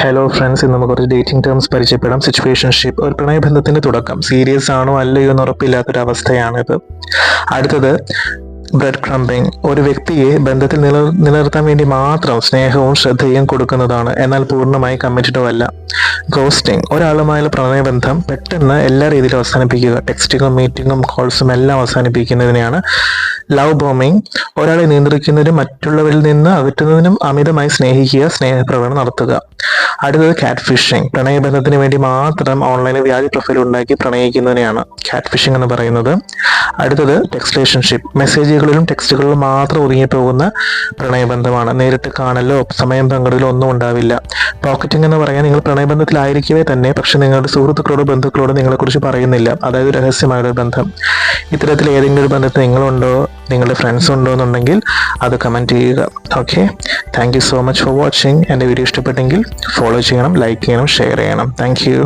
Hello friends, ഇന്ന് നമുക്ക് കുറച്ച് ഡേറ്റിംഗ് ടേംസ് പരിചയപ്പെടാം. സിറ്റുവേഷൻഷിപ്പ്, ഒരു പ്രണയബന്ധത്തിന്റെ തുടക്കം. സീരിയസ് ആണോ അല്ലയോ എന്ന് ഉറപ്പില്ലാത്തൊരവസ്ഥയാണിത്. അടുത്തത് ബ്രെഡ് ക്രംബിംഗ്, ഒരു വ്യക്തിയെ ബന്ധത്തിൽ നിലനിർത്താൻ വേണ്ടി മാത്രം സ്നേഹവും ശ്രദ്ധയും കൊടുക്കുന്നതാണ്, എന്നാൽ പൂർണ്ണമായി കമ്മിറ്റഡോ അല്ല. ഗോസ്റ്റിംഗ്, ഒരാളുമായുള്ള പ്രണയബന്ധം പെട്ടെന്ന് എല്ലാ രീതിയിലും അവസാനിപ്പിക്കുക. ടെക്സ്റ്റിങ്ങും മീറ്റിങ്ങും കോൾസും എല്ലാം അവസാനിപ്പിക്കുന്നതിനെയാണ്. ലവ് ബോംബിംഗ്, ഒരാളെ നിയന്ത്രിക്കുന്നതിനും മറ്റുള്ളവരിൽ നിന്ന് അകറ്റുന്നതിനും അമിതമായി സ്നേഹിക്കുക, സ്നേഹപ്രകടനം നടത്തുക. അടുത്തത് കാറ്റ് ഫിഷിംഗ്, പ്രണയബന്ധത്തിന് വേണ്ടി മാത്രം ഓൺലൈനിൽ വ്യാജ പ്രൊഫൈൽ ഉണ്ടാക്കി പ്രണയിക്കുന്നതിനെയാണ് കാറ്റ് ഫിഷിംഗ് എന്ന് പറയുന്നത്. അടുത്തത് ടെക്സ്റ്റ് റിലേഷൻഷിപ്പ്, മെസ്സേജുകളിലും ടെക്സ്റ്റുകളിലും മാത്രം ഒതുങ്ങിപ്പോകുന്ന പ്രണയബന്ധമാണ്. നേരിട്ട് കാണലോ സമയം പങ്കിടലോ ഒന്നും ഉണ്ടാവില്ല. പോക്കറ്റിംഗ് എന്ന് പറയാൻ നിങ്ങൾ പ്രണയബന്ധത്തിലായിരിക്കവേ തന്നെ പക്ഷെ നിങ്ങളുടെ സുഹൃത്തുക്കളോട് ബന്ധുക്കളോട് നിങ്ങളെക്കുറിച്ച് പറയുന്നില്ല, അതായത് രഹസ്യമായ ഒരു ബന്ധം. ഇത്തരത്തിൽ ഏതെങ്കിലും ഒരു ബന്ധത്തിൽ നിങ്ങളുണ്ടോ, നിങ്ങളുടെ ഫ്രണ്ട്സ് ഉണ്ടോ എന്നുണ്ടെങ്കിൽ അത് കമൻറ്റ് ചെയ്യുക. Okay, thank you so much for watching. എൻ്റെ വീഡിയോ ഇഷ്ടപ്പെട്ടെങ്കിൽ ഫോളോ ചെയ്യണം, ലൈക്ക് ചെയ്യണം, ഷെയർ ചെയ്യണം. Thank you.